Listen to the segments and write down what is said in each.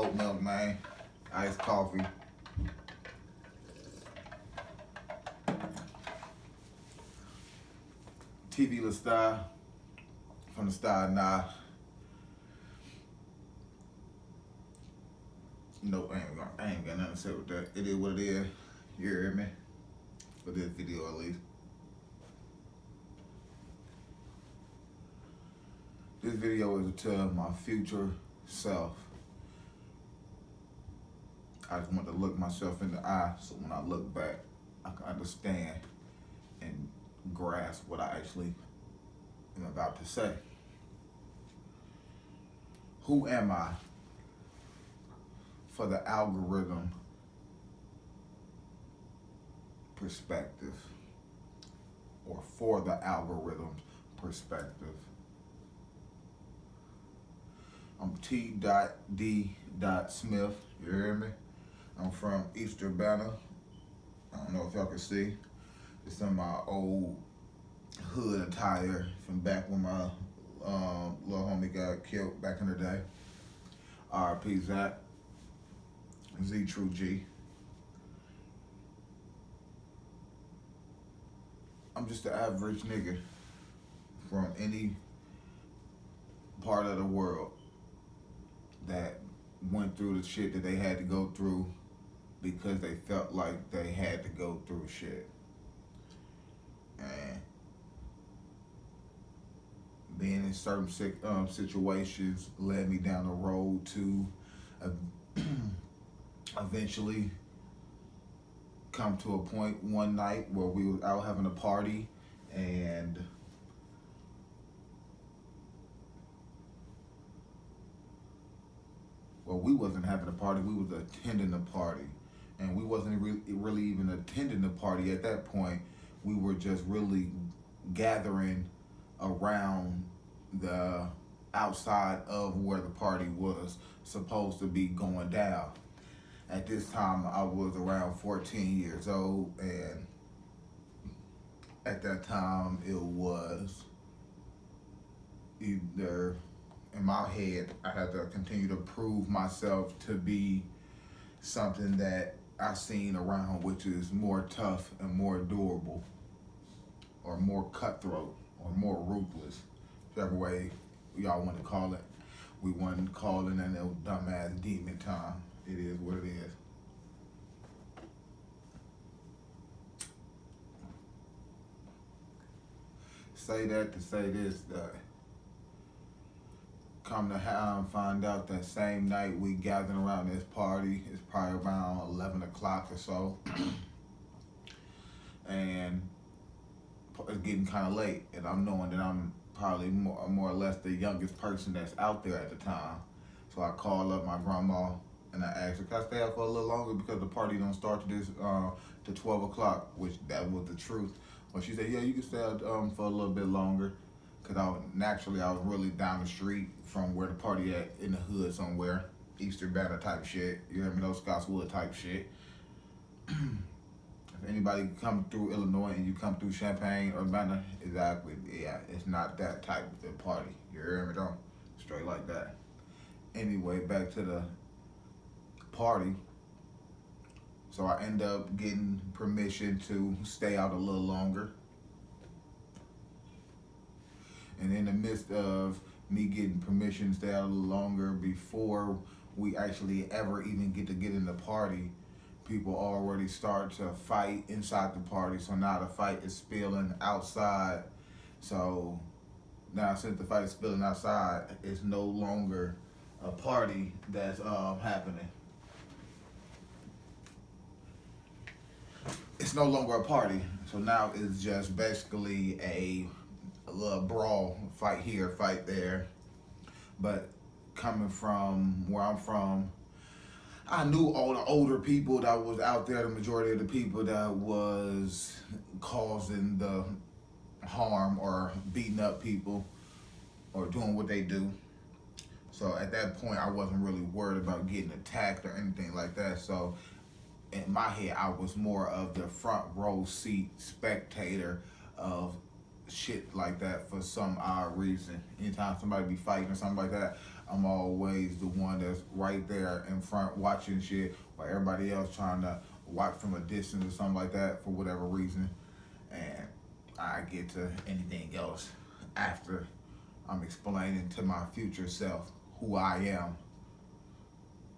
oat milk, man. Iced coffee. TV Le Star from the Star Nah. No, I ain't got nothing to say with that. It is what it is. You hear me? For this video at least. This video is to tell my future self. I just want to look myself in the eye so when I look back, I can understand and grasp what I actually am about to say. Who am I for the algorithm perspective, or for the algorithm perspective? I'm T.D. Smith, you hear me? I'm from East Urbana. I don't know if y'all can see. It's some of my old hood attire from back when my little homie got killed back in the day. R.I.P. Zach. Z True G. I'm just an average nigga from any part of the world that went through the shit that they had to go through because they felt like they had to go through shit. And being in certain situations led me down the road to eventually come to a point one night where we was out having a party, and well, we wasn't having a party, we was attending the party. And we wasn't really even attending the party at that point. We were just really gathering around the outside of where the party was supposed to be going down. At this time, I was around 14 years old, and at that time, it was either, in my head, I had to continue to prove myself to be something that I seen around, which is more tough and more durable, or more cutthroat, or more ruthless, whichever way y'all want to call it. We wasn't calling it no dumbass demon time. It is what it is. Say that to say this, that come to find out that same night we gathered around this party, it's probably around 11 o'clock or so, and it's getting kind of late, and I'm knowing that I'm probably more or less the youngest person that's out there at the time. So I called up my grandma and I asked her, can I stay out for a little longer because the party don't start to 12 o'clock, which that was the truth. But she said, yeah, you can stay out for a little bit longer, because I was really down the street from where the party at, in the hood somewhere, East Urbana type shit, you hear me, no Scottswood type shit. If anybody come through Illinois and you come through Champaign or Urbana, exactly, yeah, it's not that type of party, you hear me though, straight like that. Anyway, back to the party. So I end up getting permission to stay out a little longer. And in the midst of me getting permission to stay out a little longer, before we actually ever even get in the party, people already start to fight inside the party. So now the fight is spilling outside. So now since the fight is spilling outside, it's no longer a party that's happening. It's no longer a party. So now it's just basically a little brawl, fight here, fight there. But coming from where I'm from, I knew all the older people that was out there, the majority of the people that was causing the harm or beating up people or doing what they do. So at that point, I wasn't really worried about getting attacked or anything like that. So in my head, I was more of the front row seat spectator of shit like that for some odd reason. Anytime somebody be fighting or something like that, I'm always the one that's right there in front watching shit while everybody else trying to watch from a distance or something like that for whatever reason. And I get to anything else after I'm explaining to my future self who I am.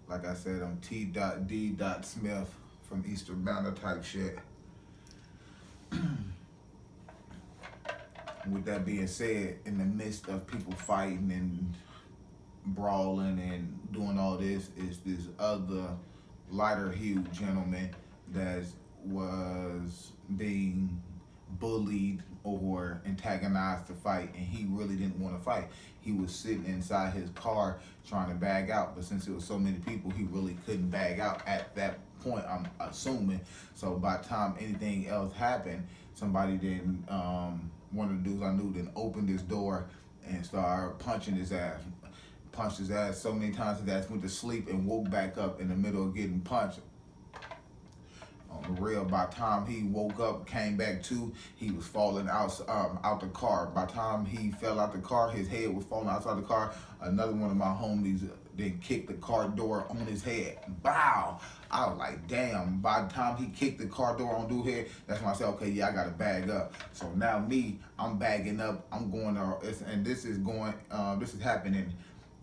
Like I said, I'm T.D. Smith from Easter Banner type shit. With that being said, in the midst of people fighting and brawling and doing all this, is this other lighter hued gentleman that was being bullied or antagonized to fight, and he really didn't want to fight. He was sitting inside his car trying to bag out, but since it was so many people, he really couldn't bag out at that point, I'm assuming. So by the time anything else happened, somebody then, one of the dudes I knew, then opened his door and started punching his ass. Punched his ass so many times his ass went to sleep and woke back up in the middle of getting punched. On the real, by the time he woke up, came back to, he was falling out the car. By the time he fell out the car, his head was falling outside the car. Another one of my homies then kicked the car door on his head. Bow! I was like, damn. By the time he kicked the car door on dude's head, that's when I said, okay, yeah, I gotta bag up. So now me, I'm bagging up. I'm going to, and this is going, this is happening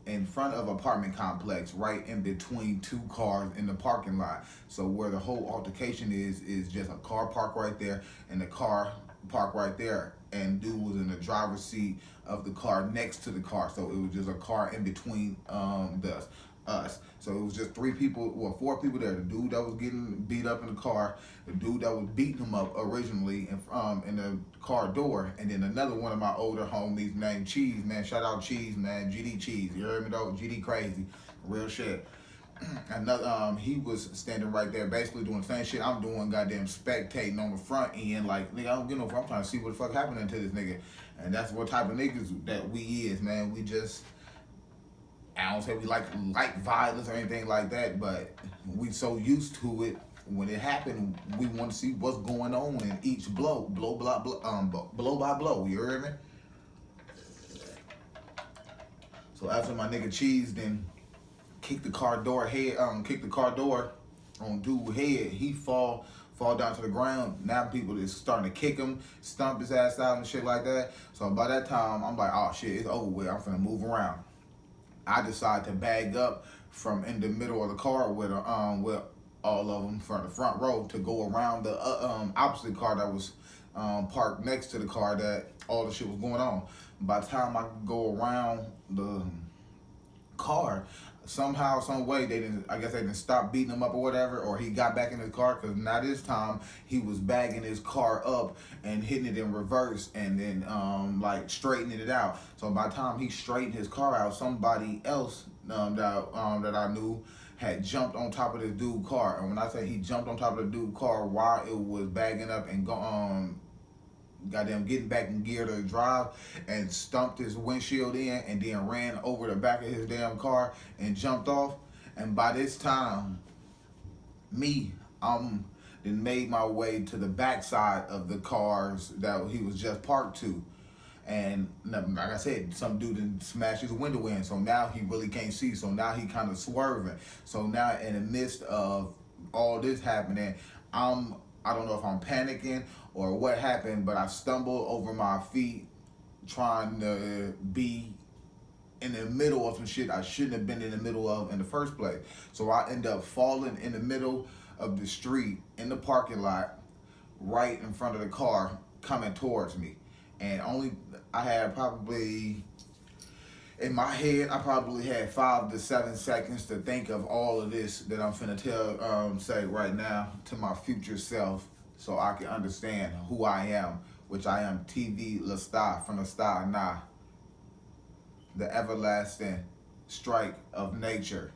in front of apartment complex, right in between two cars in the parking lot. So where the whole altercation is just a car parked right there and the car parked right there, and dude was in the driver's seat of the car next to the car. So it was just a car in between us. So it was just four people there. The dude that was getting beat up in the car, the dude that was beating him up originally in the car door, and then another one of my older homies named Cheese, man. Shout out Cheese, man. GD Cheese. You heard me though? GD crazy. Real shit. Another he was standing right there basically doing the same shit I'm doing, goddamn spectating on the front end, like, nigga, I don't get no fuck. I'm trying to see what the fuck happening to this nigga. And that's what type of niggas that we is, man. We just, I don't say we like violence or anything like that, but we so used to it. When it happened, we want to see what's going on in each blow by blow. You heard me? So after my nigga Cheese then kicked the car door on dude's head, he fall down to the ground. Now people is starting to kick him, stomp his ass out and shit like that. So by that time, I'm like, oh shit, it's over with. I'm finna move around. I decided to bag up from in the middle of the car with all of them from the front row to go around the opposite car that was parked next to the car that all the shit was going on. By the time I go around the car, somehow, some way, they didn't stop beating him up or whatever, or he got back in his car, because now this time he was bagging his car up and hitting it in reverse and then like straightening it out. So by the time he straightened his car out, somebody else that I knew had jumped on top of this dude's car. And when I say he jumped on top of the dude's car while it was bagging up and goddamn getting back in gear to drive, and stumped his windshield in and then ran over the back of his damn car and jumped off. And by this time, I'm then made my way to the backside of the cars that he was just parked to. And like I said, some dude didn't smash his window in, so now he really can't see. So now he kind of swerving. So now in the midst of all this happening, I don't know if I'm panicking or what happened, but I stumbled over my feet trying to be in the middle of some shit I shouldn't have been in the middle of in the first place. So I end up falling in the middle of the street in the parking lot right in front of the car coming towards me. And I had probably, in my head, I probably had 5 to 7 seconds to think of all of this that I'm finna say right now to my future self, so I can understand who I am, which I am TV Lestat from the Star Na, the everlasting strike of nature,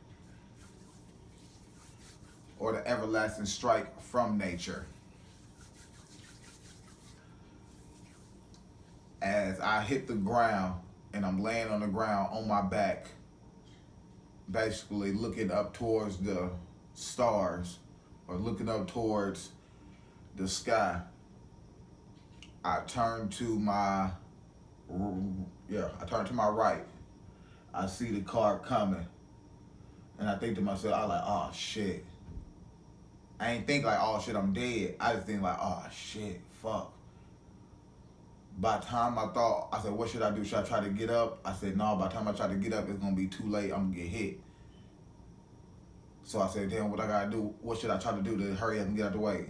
or the everlasting strike from nature. As I hit the ground and I'm laying on the ground on my back, basically looking up towards the stars or looking up towards the sky, I turned to my I turned to my right. I see the car coming, and I think to myself, I like, oh shit. I ain't think like, oh shit, I'm dead. I just think like, oh shit, fuck. By the time I thought, I said, what should I do? Should I try to get up? I said, no, by the time I try to get up, it's gonna be too late. I'm gonna get hit. So I said, damn, what I gotta do? What should I try to do to hurry up and get out the way?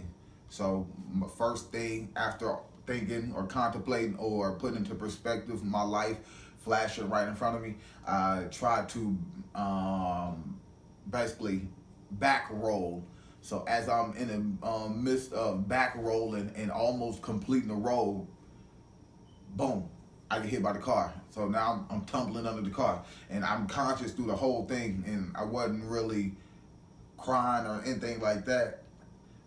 So my first thing after thinking or contemplating or putting into perspective my life flashing right in front of me, I tried to basically back roll. So as I'm in the midst of back rolling and almost completing the roll, boom, I get hit by the car. So now I'm tumbling under the car, and I'm conscious through the whole thing, and I wasn't really crying or anything like that.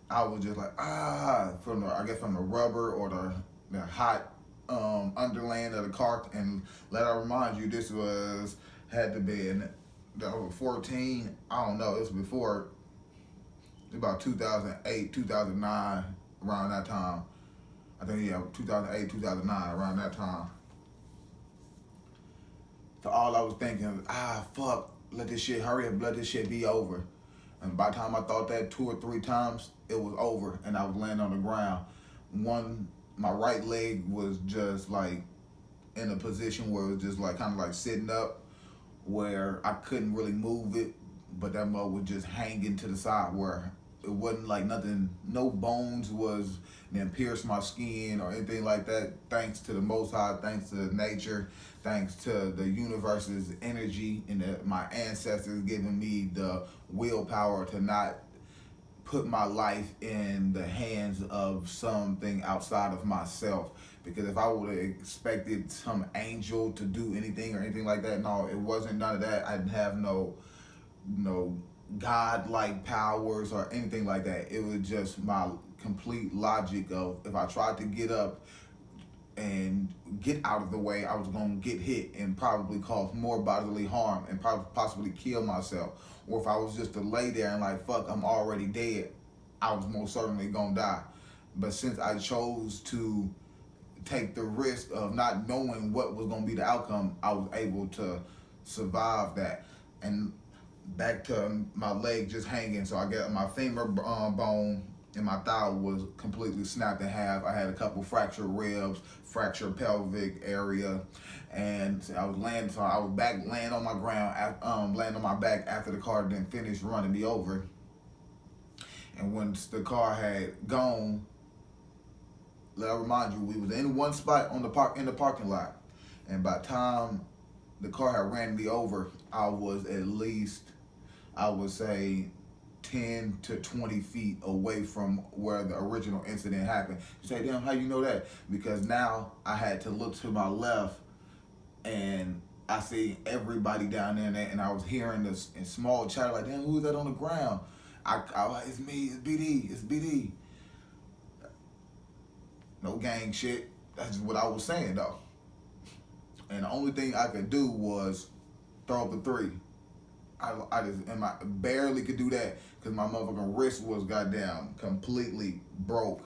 I was just like, from the rubber or the hot underlaying of the car. And let I remind you, this had to be in 14. I don't know. It was before about 2008, 2009, around that time. I think 2008, 2009, around that time. So all I was thinking, fuck, let this shit hurry up, let this shit be over. And by the time I thought that 2 or 3 times, it was over, and I was laying on the ground. My right leg was just like in a position where it was just like kind of like sitting up, where I couldn't really move it, but that mug was just hanging to the side where it wasn't like nothing, no bones was then pierced my skin or anything like that. Thanks to the Most High, thanks to nature, thanks to the universe's energy and my ancestors giving me the willpower to not put my life in the hands of something outside of myself. Because if I would have expected some angel to do anything or anything like that, no, it wasn't none of that. I didn't have no God-like powers or anything like that. It was just my complete logic of, if I tried to get up and get out of the way, I was going to get hit and probably cause more bodily harm and possibly kill myself. Or if I was just to lay there and like, fuck, I'm already dead, I was most certainly going to die. But since I chose to take the risk of not knowing what was going to be the outcome, I was able to survive that. And back to my leg just hanging. So I got my femur bone and my thigh was completely snapped in half. I had a couple fractured ribs, fractured pelvic area, and I was back laying on my ground, laying on my back after the car didn't finish running me over. And once the car had gone, let I remind you, we was in one spot in the parking lot, and by the time the car had ran me over, I was at least, I would say, 10 to 20 feet away from where the original incident happened. You say, damn, how you know that? Because now I had to look to my left, and I see everybody down there, and I was hearing this in small chatter, like, damn, who is that on the ground? It's me, it's BD. No gang shit. That's just what I was saying, though. And the only thing I could do was throw up a 3. I barely could do that because my motherfucking wrist was goddamn completely broke,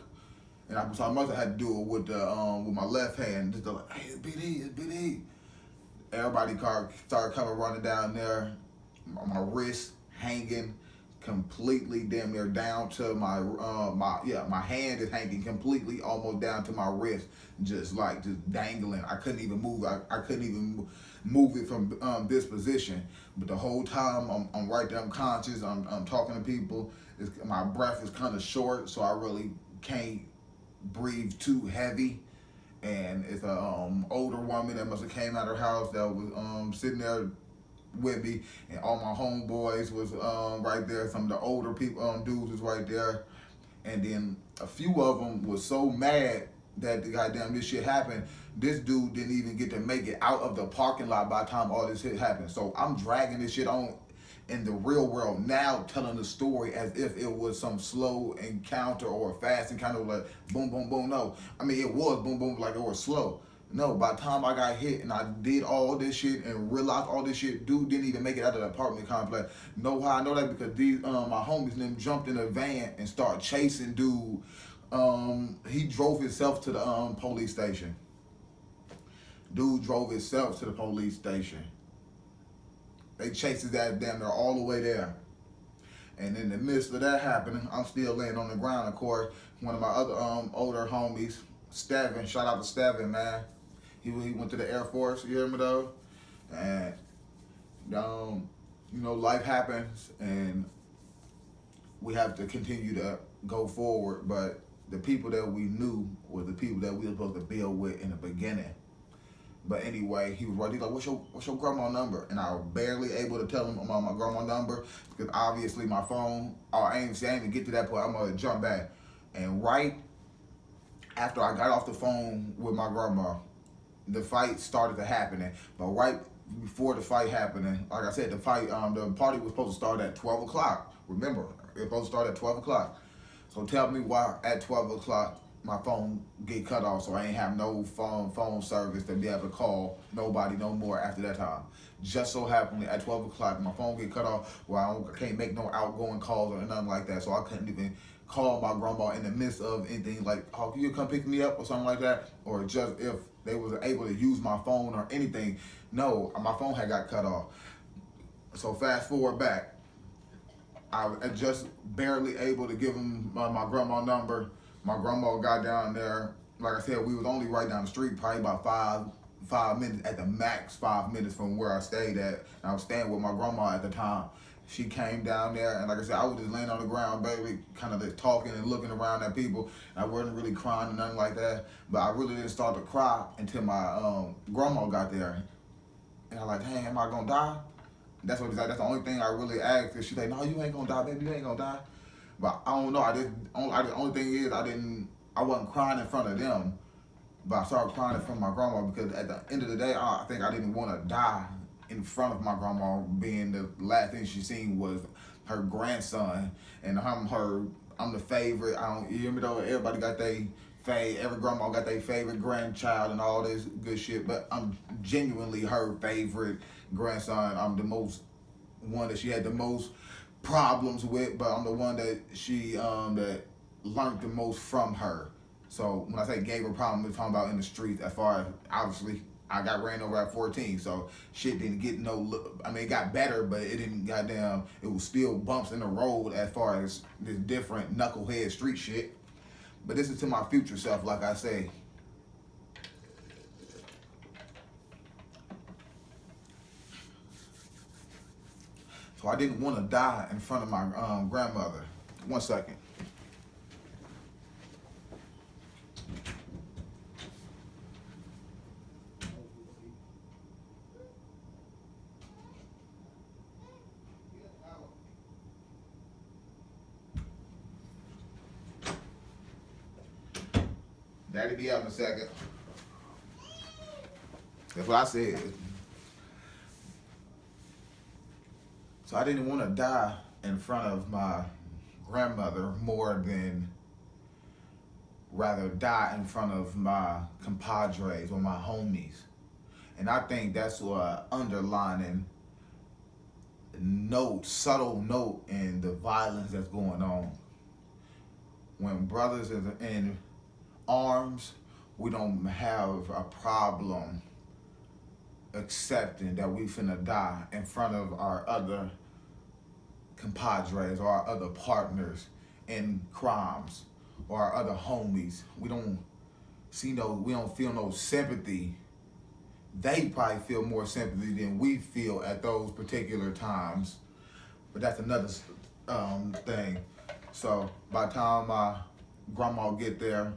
and I must have had to do it with my left hand. Just like, hey, it's BD. Everybody started coming running down there. My wrist hanging completely damn near down to my hand is hanging completely almost down to my wrist, just dangling. I couldn't even move. I couldn't even move it from this position. But the whole time I'm right there, I'm conscious, I'm talking to people. My breath is kind of short, so I really can't breathe too heavy. And it's a older woman that must have came out of her house that was sitting there with me, and all my homeboys was right there. Some of the older people, dudes was right there, and then a few of them was so mad that the goddamn this shit happened. This dude didn't even get to make it out of the parking lot by the time all this shit happened. So I'm dragging this shit on in the real world now, telling the story as if it was some slow encounter or a fast encounter, like boom, boom, boom. No, I mean, it was boom, boom, like it was slow. No, by the time I got hit and I did all this shit and realized all this shit, dude didn't even make it out of the apartment complex. Know how I know that? Because these my homies and them jumped in a van and started chasing dude He drove himself to the police station. Dude drove himself to the police station. They chased his ass damn near all the way there. And in the midst of that happening, I'm still laying on the ground. Of course, one of my other older homies, Steven, shout out to Steven, man. He went to the Air Force, you hear me though? And life happens and we have to continue to go forward. But the people that we knew were the people that we were supposed to build with in the beginning. But anyway, he was right. He's like, what's your grandma number? And I was barely able to tell him my grandma number because obviously my phone, I ain't even get to that point. I'm going to jump back. And right after I got off the phone with my grandma, the fight started to happen. But right before the fight happening, like I said, the party was supposed to start at 12 o'clock. Remember, it was supposed to start at 12 o'clock. So tell me why at 12 o'clock my phone get cut off, so I ain't have no phone service to be able to call nobody no more after that time. Just so happened at 12 o'clock, my phone get cut off where I can't make no outgoing calls or nothing like that, so I couldn't even call my grandma in the midst of anything like, oh, can you come pick me up or something like that, or just if they was able to use my phone or anything. No, my phone had got cut off. So fast forward back, I was just barely able to give him my grandma number. My grandma got down there. Like I said, we was only right down the street, probably about five minutes at the max, 5 minutes from where I stayed at. And I was staying with my grandma at the time. She came down there, and like I said, I was just laying on the ground, baby, kind of just talking and looking around at people. I wasn't really crying or nothing like that, but I really didn't start to cry until my grandma got there. And I was like, hey, am I gonna die? That's what it's like. That's the only thing I really asked. She's like, no, you ain't gonna die, baby. You ain't gonna die. But I don't know. The only thing is, I wasn't crying in front of them, but I started crying in front of my grandma because at the end of the day, I think I didn't want to die in front of my grandma. Being the last thing she seen was her grandson, and I'm the favorite. You hear me though? Everybody got every grandma got their favorite grandchild and all this good shit. But I'm genuinely her favorite grandson. I'm the one that she had the most problems with, but I'm the one that she that learned the most from her. So when I say gave her problems, I'm talking about in the streets. As far as obviously, I got ran over at 14, so shit didn't get it got better, but it didn't it was still bumps in the road as far as this different knucklehead street shit. But this is to my future self, like I say. So I didn't want to die in front of my grandmother. 1 second. Daddy be out in a second. That's what I said. So I didn't want to die in front of my grandmother more than rather die in front of my compadres or my homies. And I think that's what underlining subtle note in the violence that's going on. When brothers are in arms, we don't have a problem accepting that we finna die in front of our other compadres or our other partners in crimes or our other homies. We don't feel no sympathy. They probably feel more sympathy than we feel at those particular times, but that's another thing. So by the time my grandma get there,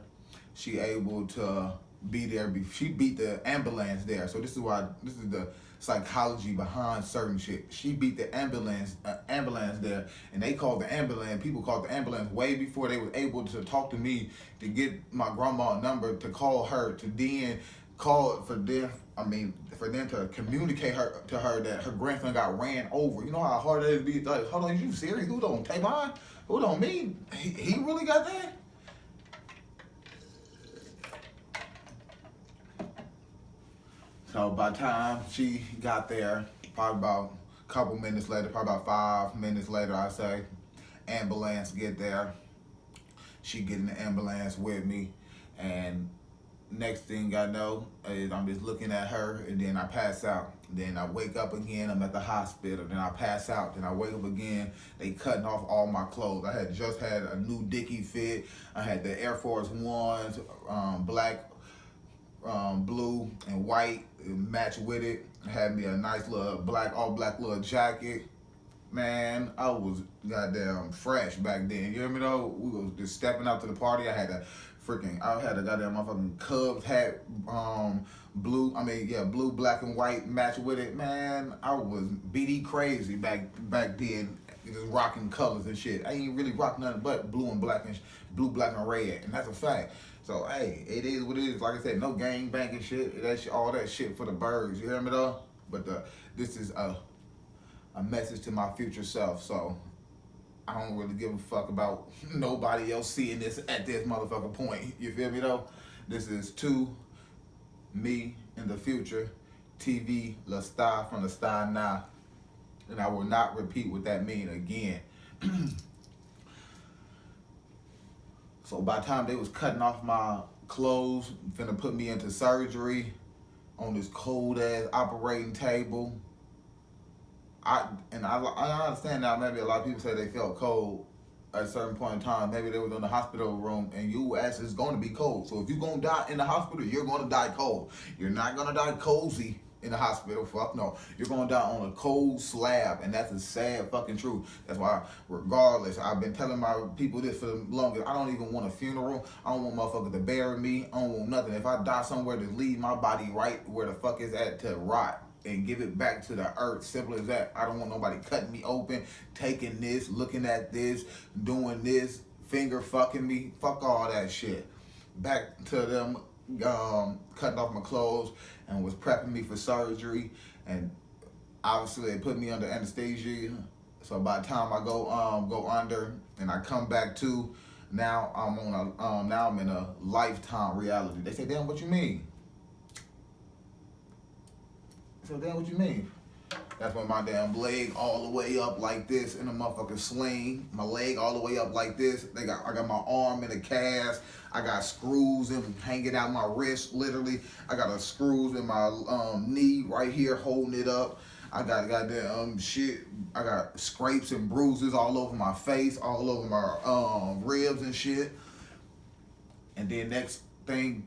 she able to be there. She beat the ambulance there. So this is the psychology behind certain shit. She beat the ambulance there, and they called the ambulance. People called the ambulance way before they were able to talk to me to get my grandma a number to call her to then call for them. For them to communicate to her that her grandson got ran over. You know how hard it is to be like, hold on, you serious? Who don't take mine? Who don't me? He really got that? So by the time she got there, probably about a couple minutes later, probably about 5 minutes later, I say, ambulance get there. She get in the ambulance with me, and next thing I know is I'm just looking at her, and then I pass out. Then I wake up again. I'm at the hospital. Then I pass out. Then I wake up again. They cutting off all my clothes. I had just had a new Dickie fit. I had the Air Force Ones, black, blue, and white match with it. I had me a nice little black, all black little jacket. Man, I was goddamn fresh back then. You hear me though? We was just stepping out to the party. I had a goddamn motherfucking Cubs hat, blue, blue, black, and white match with it. Man, I was BD crazy back then, just rocking colors and shit. I ain't really rock nothing but blue, black, and red, and that's a fact. So hey, it is what it is. Like I said, no gang banging shit. All that shit for the birds. You hear me though? But this is a message to my future self. So I don't really give a fuck about nobody else seeing this at this motherfucking point. You feel me though? This is to me in the future, TV La Star from the Star Now. And I will not repeat what that mean again. So by the time they was cutting off my clothes, finna put me into surgery on this cold ass operating table. I understand now. Maybe a lot of people say they felt cold at a certain point in time. Maybe they was in the hospital room, and you ass is going to be cold. So if you're gonna die in the hospital, you're gonna die cold. You're not gonna die cozy in the hospital. Fuck no. You're gonna die on a cold slab, and that's a sad fucking truth. That's why, regardless, I've been telling my people this for the longest. I don't even want a funeral. I don't want motherfuckers to bury me. I don't want nothing. If I die somewhere, to leave my body right where the fuck is at to rot and give it back to the earth. Simple as that. I don't want nobody cutting me open, taking this, looking at this, doing this, finger fucking me. Fuck all that shit. Back to them cutting off my clothes and was prepping me for surgery. And obviously they put me under anesthesia. So by the time I go under and I come back to, now I'm in a lifetime reality. They say, damn, what you mean? So then what you mean? That's when my damn leg all the way up like this in a motherfucking sling. My leg all the way up like this. I got my arm in a cast. I got screws hanging out my wrist, literally. I got screws in my knee right here holding it up. I got goddamn shit. I got scrapes and bruises all over my face, all over my ribs and shit. And then next thing,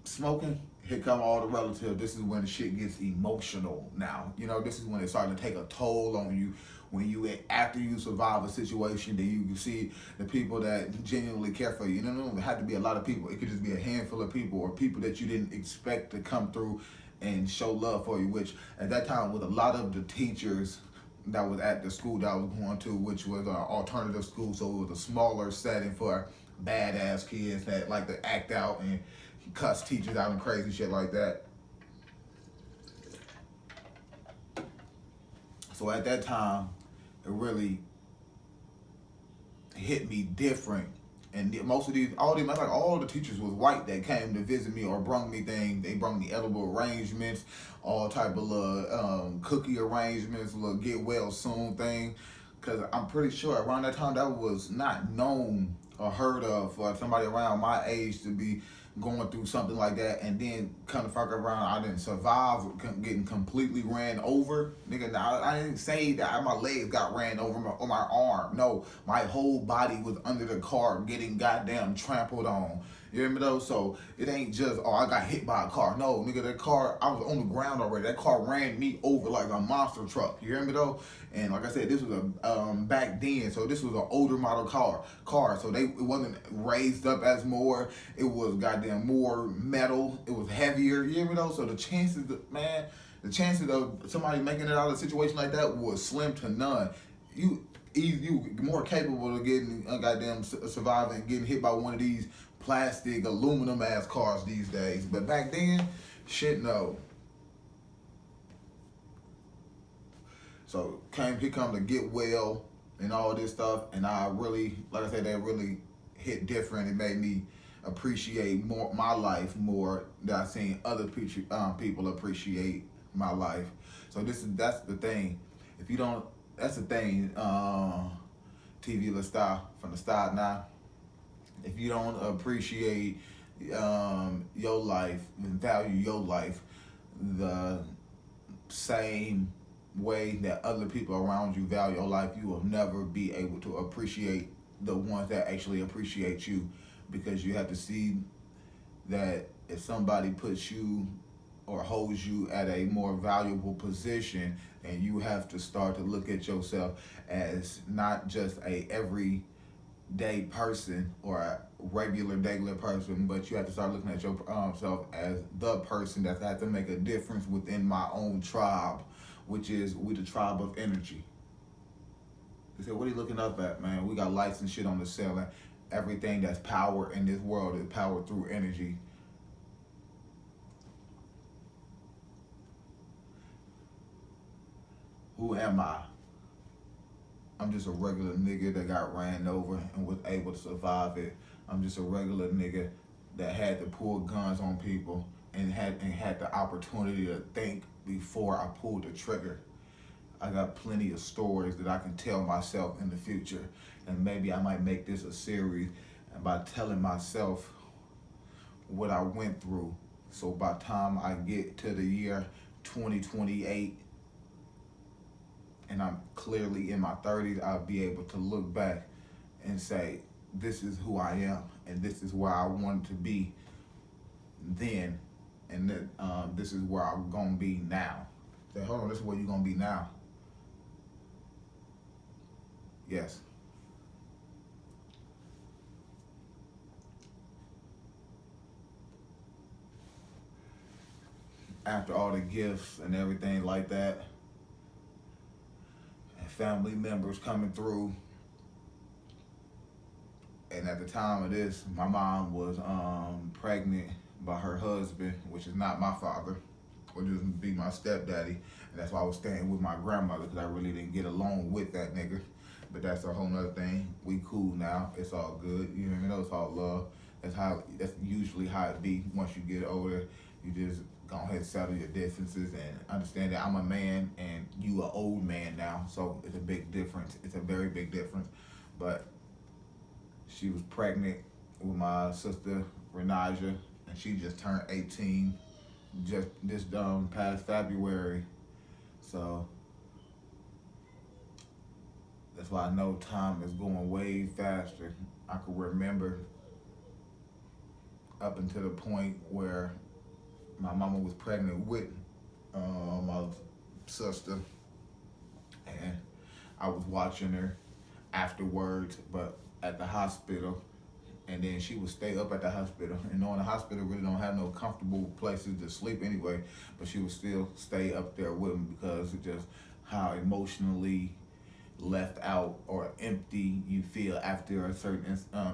smoking. Here come all the relatives. This is when the shit gets emotional now. You know, this is when it's starting to take a toll on you. When after you survive a situation, then you can see the people that genuinely care for you. You know, it doesn't have to be a lot of people. It could just be a handful of people, or people that you didn't expect to come through and show love for you, which at that time with a lot of the teachers that was at the school that I was going to, which was an alternative school, so it was a smaller setting for badass kids that like to act out and cuss teachers out and crazy shit like that. So at that time, it really hit me different. And most of all the teachers was white that came to visit me or brung me things. They brung me edible arrangements, all type of little cookie arrangements, little get well soon thing. Cause I'm pretty sure around that time that was not known or heard of for somebody around my age to be going through something like that, and then come to fuck around, I didn't survive getting completely ran over. Nigga, I didn't say that my legs got ran over on my arm. No, my whole body was under the car getting goddamn trampled on. You hear me though? So it ain't just, oh, I got hit by a car. No, nigga, that car, I was on the ground already. That car ran me over like a monster truck. You hear me though? And like I said, this was a back then, so this was an older model car. So it wasn't raised up as more. It was goddamn more metal. It was heavier. You hear me though? So the chances of somebody making it out of a situation like that was slim to none. You more capable of getting goddamn surviving, getting hit by one of these plastic aluminum ass cars these days. But back then, shit no. So here come to get well and all this stuff, and I really, like I said, that really hit different. It made me appreciate more my life more than I've seen other people appreciate my life. So that's the thing. If you don't, that's the thing. TV La Star from the Star Now. If you don't appreciate your life and value your life the same way that other people around you value your life, you will never be able to appreciate the ones that actually appreciate you, because you have to see that if somebody puts you or holds you at a more valuable position, and you have to start to look at yourself as not just a everyday person or a regular person, but you have to start looking at yourself as the person that has to make a difference within my own tribe, which is we the tribe of energy. They said, what are you looking up at, man? We got lights and shit on the ceiling. Everything that's power in this world is powered through energy. Who am I? I'm just a regular nigga that got ran over and was able to survive it. I'm just a regular nigga that had to pull guns on people and had the opportunity to think before I pulled the trigger. I got plenty of stories that I can tell myself in the future, and maybe I might make this a series, and by telling myself what I went through. So by the time I get to the year 2028, and I'm clearly in my 30s, I'll be able to look back and say, this is who I am, and this is where I wanted to be then, and that this is where I'm gonna be now. Say, hold on, this is where you're gonna be now. Yes. After all the gifts and everything like that, and family members coming through, and at the time of this, my mom was pregnant by her husband, which is not my father, or just be my stepdaddy, and that's why I was staying with my grandmother, because I really didn't get along with that nigga. But that's a whole nother thing. We cool now. It's all good. You know what I mean? It's all love. That's usually how it be once you get older. You just go ahead and settle your differences and understand that I'm a man and you an old man now. So it's a big difference. It's a very big difference. But she was pregnant with my sister Renaja, and she just turned 18 just this past February. So that's why I know time is going way faster. I could remember up until the point where my mama was pregnant with my sister, and I was watching her afterwards, but at the hospital, and then she would stay up at the hospital. And knowing the hospital really don't have no comfortable places to sleep anyway, but she would still stay up there with me because of just how emotionally left out or empty you feel after a certain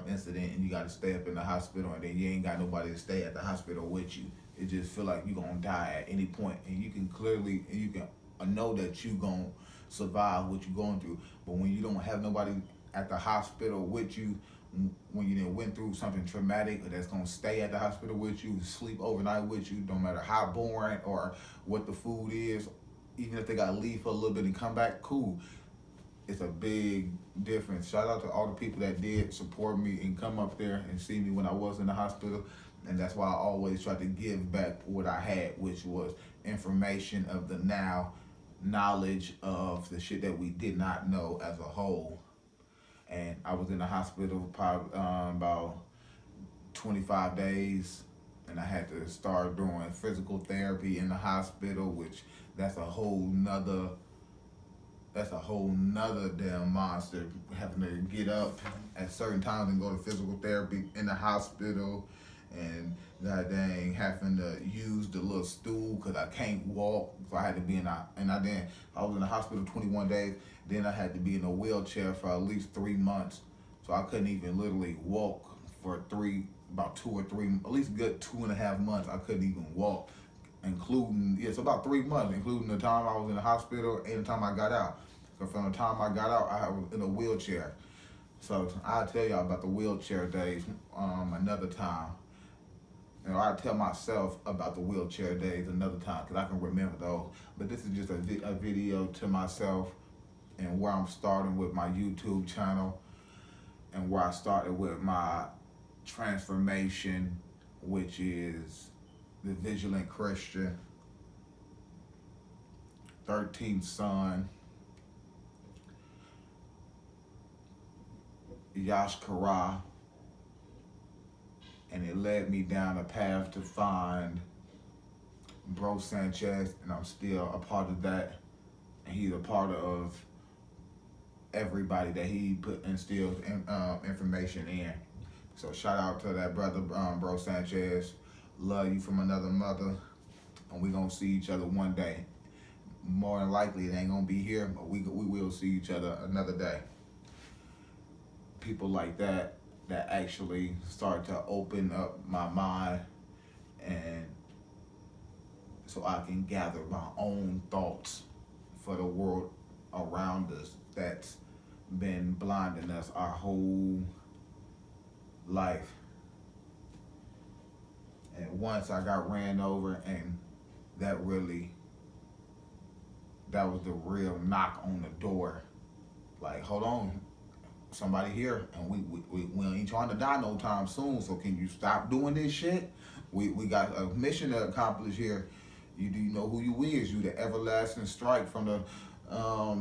incident, and you got to stay up in the hospital, and then you ain't got nobody to stay at the hospital with you. It just feel like you're gonna die at any point, and you can know that you gonna survive what you're going through. But when you don't have nobody at the hospital with you, when you done went through something traumatic that's gonna stay at the hospital with you, sleep overnight with you, no matter how boring or what the food is, even if they gotta leave for a little bit and come back, cool. It's a big difference. Shout out to all the people that did support me and come up there and see me when I was in the hospital. And that's why I always try to give back what I had, which was information of the now, knowledge of the shit that we did not know as a whole. And I was in the hospital probably about 25 days, and I had to start doing physical therapy in the hospital, which that's a whole nother damn monster, having to get up at certain times and go to physical therapy in the hospital, and god dang having to use the little stool because I can't walk, so I had to be I was in the hospital 21 days, then I had to be in a wheelchair for at least 3 months, so I couldn't even literally walk for about 2 or 3, at least good 2.5 months. I couldn't even walk, including so about 3 months, including the time I was in the hospital and the time I got out. So from the time I got out, I was in a wheelchair. So I'll tell y'all about the wheelchair days another time. You know, I'll tell myself about the wheelchair days another time because I can remember those. But this is just a video to myself and where I'm starting with my YouTube channel and where I started with my transformation, which is the Vigilant Christian, 13th son, Yashkara, and it led me down a path to find Bro Sanchez, and I'm still a part of that. And he's a part of everybody that he instills information in. So shout out to that brother, Bro Sanchez. Love you from another mother, and we gonna see each other one day. More than likely, it ain't gonna be here, but we will see each other another day. People like that actually start to open up my mind, and so I can gather my own thoughts for the world around us that's been blinding us our whole life. And once I got ran over, and that was the real knock on the door. Like, hold on, somebody here, and we ain't trying to die no time soon, so can you stop doing this shit? We got a mission to accomplish here. You do know who you is. You the everlasting strike from the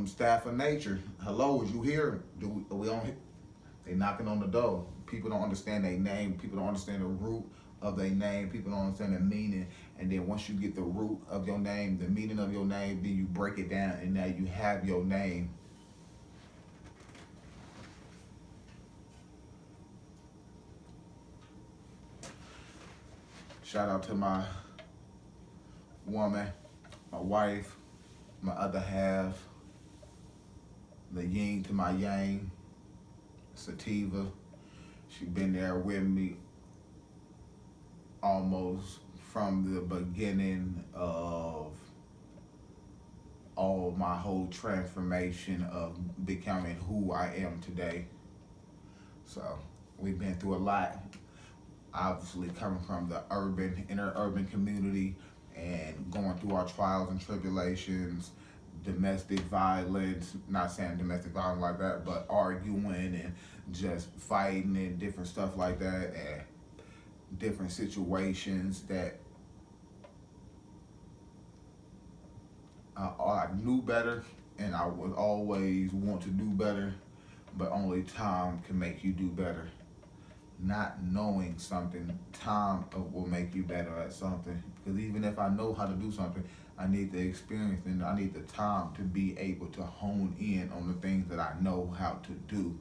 staff of nature. Hello, is you here? We on? They knocking on the door. People don't understand their name. People don't understand the root of their name. People don't understand the meaning. And then once you get the root of your name, the meaning of your name, then you break it down, and now you have your name. Shout out to my woman, my wife, my other half, the yin to my yang, Sativa. She been there with me almost from the beginning of all my whole transformation of becoming who I am today. So we've been through a lot. Obviously coming from the inner urban community, and going through our trials and tribulations, domestic violence, not saying domestic violence like that, but arguing and just fighting and different stuff like that, and different situations that I knew better, and I would always want to do better, but only time can make you do better. Not knowing something, time will make you better at something. Because even if I know how to do something, I need the experience, and I need the time to be able to hone in on the things that I know how to do.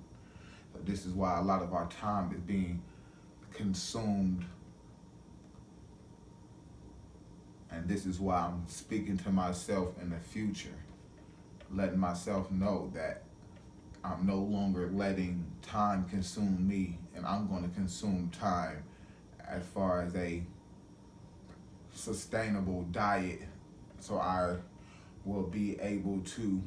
So this is why a lot of our time is being consumed. And this is why I'm speaking to myself in the future, letting myself know that I'm no longer letting time consume me, and I'm going to consume time as far as a sustainable diet, so I will be able to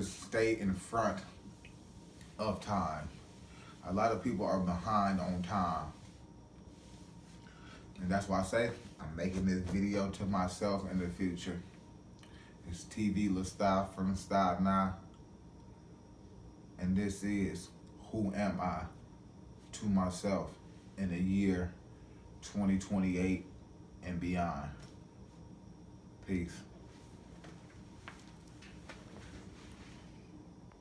stay in front of time. A lot of people are behind on time. And that's why I say I'm making this video to myself in the future. It's TV LaStyle from the Style Now. And this is who am I to myself in the year 2028 and beyond. Peace.